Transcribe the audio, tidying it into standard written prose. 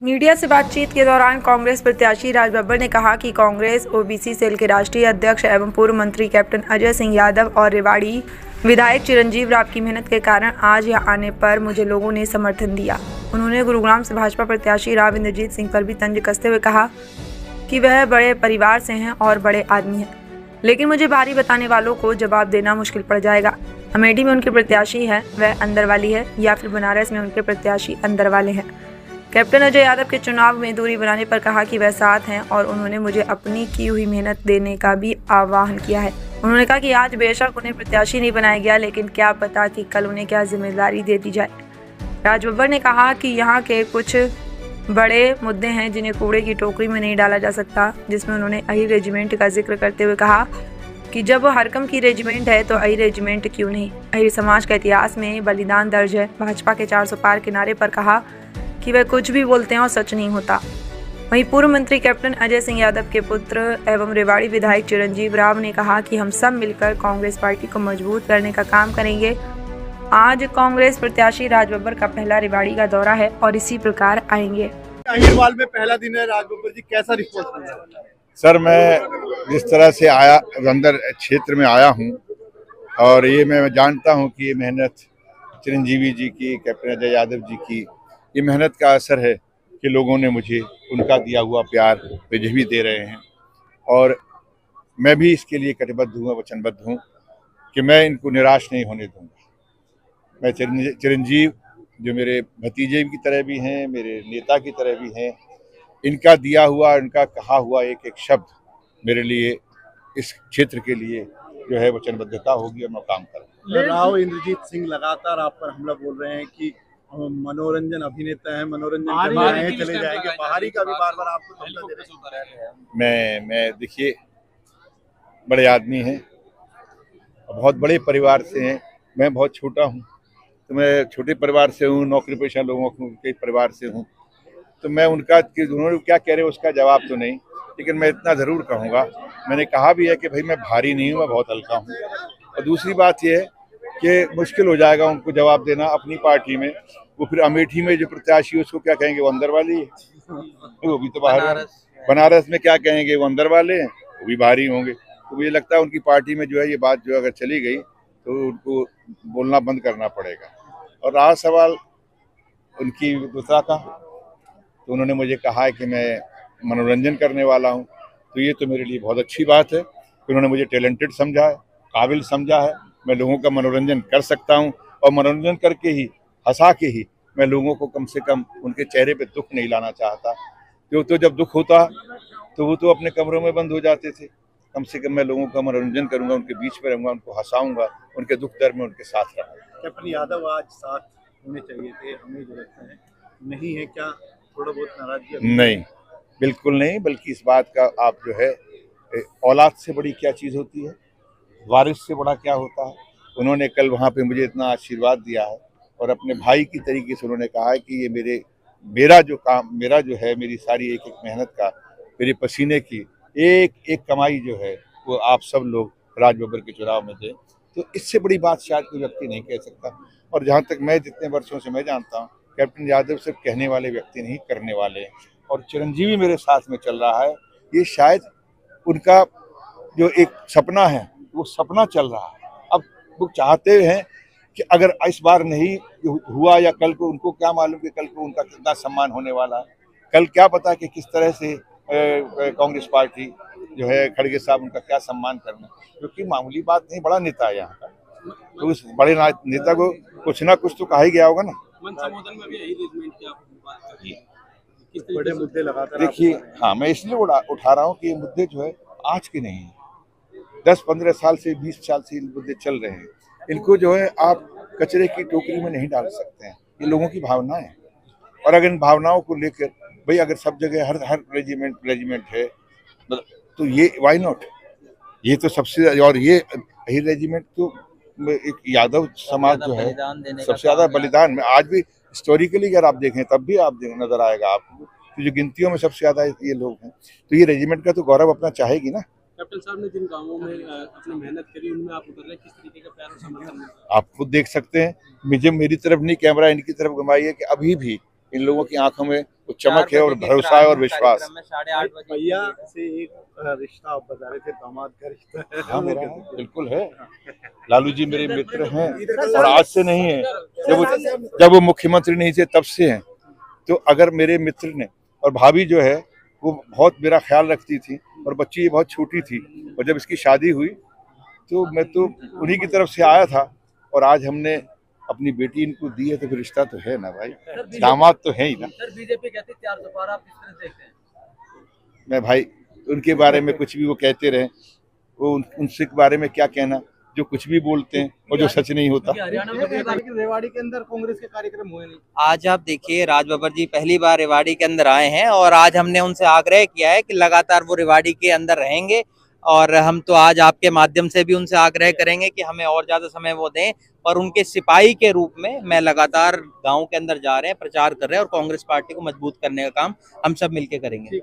Media से बातचीत के दौरान कांग्रेस प्रत्याशी राज बब्बर ने कहा कि कांग्रेस ओबीसी सेल के राष्ट्रीय अध्यक्ष एवं पूर्व मंत्री कैप्टन अजय सिंह यादव और रेवाड़ी विधायक चिरंजीव राव की मेहनत के कारण आज यहाँ आने पर मुझे लोगों ने समर्थन दिया। उन्होंने गुरुग्राम से भाजपा प्रत्याशी राव इंद्रजीत सिंह पर भी तंज कसते हुए कहा कि वह बड़े परिवार से हैं और बड़े आदमी हैं, लेकिन मुझे भारी बताने वालों को जवाब देना मुश्किल पड़ जाएगा। अमेठी में उनके प्रत्याशी है वह अंदर वाली है या फिर बनारस में उनके प्रत्याशी अंदर वाले हैं। कैप्टन अजय यादव के चुनाव में दूरी बनाने पर कहा कि वह साथ हैं और उन्होंने मुझे अपनी की हुई मेहनत देने का भी आह्वान किया है। उन्होंने कहा कि आज बेशक उन्हें प्रत्याशी नहीं बनाया गया, लेकिन क्या पता कि कल उन्हें क्या जिम्मेदारी दे दी जाए। राज बब्बर ने कहा कि यहाँ के कुछ बड़े मुद्दे हैं जिन्हें कूड़े की टोकरी में नहीं डाला जा सकता, जिसमें उन्होंने अहिर रेजिमेंट का जिक्र करते हुए कहा कि जब हरकम की रेजिमेंट है तो अहिर रेजिमेंट क्यों नहीं। अहिर समाज का इतिहास में बलिदान दर्ज है। भाजपा के 400 पार के नारे पर कहा कि वह कुछ भी बोलते हैं और सच नहीं होता। वहीं पूर्व मंत्री कैप्टन अजय सिंह यादव के पुत्र एवं रेवाड़ी विधायक चिरंजीव राव ने कहा कि हम सब मिलकर कांग्रेस पार्टी को मजबूत करने का काम करेंगे। आज कांग्रेस प्रत्याशी राज बब्बर का पहला रेवाड़ी का दौरा है और इसी प्रकार आएंगे। अहिरवाल में पहला दिन है, राज बब्बर जी कैसा रिस्पॉन्स मिला? सर, मैं जिस तरह से आया अंदर क्षेत्र में आया हूं और ये मैं जानता हूं कि ये मेहनत चिरंजीवी जी की, कैप्टन अजय यादव जी की, ये मेहनत का असर है कि लोगों ने मुझे उनका दिया हुआ प्यार मुझे भी दे रहे हैं और मैं भी इसके लिए कटिबद्ध हूँ, वचनबद्ध हूँ कि मैं इनको निराश नहीं होने दूंगा। मैं चिरंजीव जो मेरे भतीजे की तरह भी हैं, मेरे नेता की तरह भी हैं, इनका दिया हुआ, इनका कहा हुआ एक एक शब्द मेरे लिए, इस क्षेत्र के लिए जो है वचनबद्धता होगी और मैं काम करूँगा। राव इंद्रजीत सिंह लगातार आप पर हमला बोल रहे हैं कि हम मनोरंजन अभिनेता हैं, मनोरंजन करने आए हैं, चले जाएंगे। बाहरी का भी बार बार आपको धमकी दे रहे हैं। मैं देखिए, बड़े आदमी हैं, बहुत बड़े परिवार से हैं, मैं बहुत छोटा हूँ, तो मैं छोटे परिवार से हूँ, नौकरी पेशा लोगों के परिवार से हूँ, तो मैं उनका उन्होंने क्या कह रहे हैं उसका जवाब तो नहीं, लेकिन मैं इतना ज़रूर कहूँगा, मैंने कहा भी है कि भाई मैं भारी नहीं हूँ, मैं बहुत हल्का हूँ। और दूसरी बात यह है कि मुश्किल हो जाएगा उनको जवाब देना अपनी पार्टी में। वो फिर अमेठी में जो प्रत्याशी है उसको क्या कहेंगे, वो अंदर वाली है, वो भी तो बाहर है। बनारस में क्या कहेंगे, वो अंदर वाले हैं, वो भी भारी होंगे। तो मुझे लगता है उनकी पार्टी में जो है ये बात जो अगर चली गई तो उनको बोलना बंद करना पड़ेगा। और रहा सवाल उनकी दूसरा का, तो उन्होंने मुझे कहा है कि मैं मनोरंजन करने वाला हूं, तो ये तो मेरे लिए बहुत अच्छी बात है कि उन्होंने मुझे टैलेंटेड समझा है, काबिल समझा है, मैं लोगों का मनोरंजन कर सकता हूं और मनोरंजन करके ही, हंसा के ही मैं लोगों को कम से कम उनके चेहरे पे दुख नहीं लाना चाहता। तो जब दुख होता तो वो तो अपने कमरों में बंद हो जाते थे। कम से कम मैं लोगों का मनोरंजन करूंगा, उनके बीच में रहूंगा, उनको हंसाऊंगा, उनके दुख दर्द में उनके साथ रहूंगा। कैप्टन यादव आज साथ होने चाहिए थे, हमें जो लगता है नहीं है, क्या थोड़ा बहुत नाराजगी? नहीं, बिल्कुल नहीं, बल्कि इस बात का आप जो है, औलाद से बड़ी क्या चीज़ होती है, वारिस से बड़ा क्या होता है। उन्होंने कल वहाँ पे मुझे इतना आशीर्वाद दिया है और अपने भाई की तरीके से उन्होंने कहा है कि ये मेरा जो काम, मेरा जो है, मेरी सारी एक एक मेहनत का, मेरे पसीने की एक एक कमाई जो है वो आप सब लोग राज बब्बर के चुनाव में दें। तो इससे बड़ी बात शायद कोई व्यक्ति नहीं कह सकता। और जहाँ तक मैं जितने वर्षों से मैं जानता हूँ, कैप्टन यादव सिर्फ कहने वाले व्यक्ति नहीं, करने वाले हैं। और चिरंजीवी मेरे साथ में चल रहा है, ये शायद उनका जो एक सपना है वो सपना चल रहा है। अब वो चाहते हैं कि अगर इस बार नहीं हुआ या कल को, उनको क्या मालूम कि कल को उनका कितना सम्मान होने वाला है। कल क्या पता कि किस तरह से कांग्रेस पार्टी जो है, खड़गे साहब उनका क्या सम्मान करना, क्योंकि मामूली बात नहीं, बड़ा नेता है यहाँ का, तो उस बड़े नेता को कुछ ना कुछ तो कहा ही गया होगा ना। बड़े मुद्दे लगातार देखिए, हाँ, मैं इसलिए उठा रहा हूँ कि ये मुद्दे जो है आज के नहीं है, 10-15 साल से, 20 साल से ये मुद्दे चल रहे हैं। इनको जो है आप कचरे की टोकरी में नहीं डाल सकते हैं, ये लोगों की भावनाएं हैं। और अगर इन भावनाओं को लेकर भाई अगर सब जगह हर रेजिमेंट है तो ये वाई नॉट, ये तो सबसे, और ये रेजिमेंट तो एक यादव समाज जो है सबसे ज्यादा बलिदान में आज भी हिस्टोरिकली अगर आप देखें तब भी आप नजर आएगा आपको, तो जो गिनतियों में सबसे ज्यादा ये लोग हैं, तो ये रेजिमेंट का तो गौरव अपना चाहेगी ना। कैप्टन साहब ने जिन गांवों में अपनी मेहनत करी उनमें आप उतर रहे, किस तरीके का प्यार और समर्थन मिलता है? आप खुद देख सकते हैं, मुझे मेरी तरफ नहीं कैमरा इनकी तरफ घुमाई है कि अभी भी इन लोगों की आंखों में वो चमक है और भरोसा है और विश्वास। भैया से एक रिश्ता आप बता रहे थे, दामाद का रिश्ता है। हाँ, मेरा है, बिल्कुल है। लालू जी मेरे मित्र हैं और आज से नहीं है, जब वो मुख्यमंत्री नहीं थे तब से हैं। तो अगर मेरे मित्र ने, और भाभी जो है वो बहुत मेरा ख्याल रखती थी और बच्ची ये बहुत छोटी थी, और जब इसकी शादी हुई तो मैं तो उन्हीं की तरफ से आया था, और आज हमने अपनी बेटी इनको दी है, तो फिर रिश्ता तो है ना भाई, दामाद तो है ही ना। सर बीजेपी कहती है 400 पार, आप किस तरह देखते हैं? मैं भाई उनके बारे में कुछ भी वो कहते रहे, वो उनसे के बारे में क्या कहना, जो कुछ भी बोलते हैं और जो सच नहीं होता। हरियाणा में रेवाड़ी के अंदर कांग्रेस के कार्यक्रम हुए नहीं। आज आप देखिए, राज बब्बर जी पहली बार रेवाड़ी के अंदर आए हैं और आज हमने उनसे आग्रह किया है कि लगातार वो रेवाड़ी के अंदर रहेंगे, और हम तो आज आपके माध्यम से भी उनसे आग्रह करेंगे कि हमें और ज्यादा समय वो दें, और उनके सिपाही के रूप में मैं लगातार गांव के अंदर जा रहे हैं, प्रचार कर रहे हैं, और कांग्रेस पार्टी को मजबूत करने का काम हम सब मिलकर करेंगे।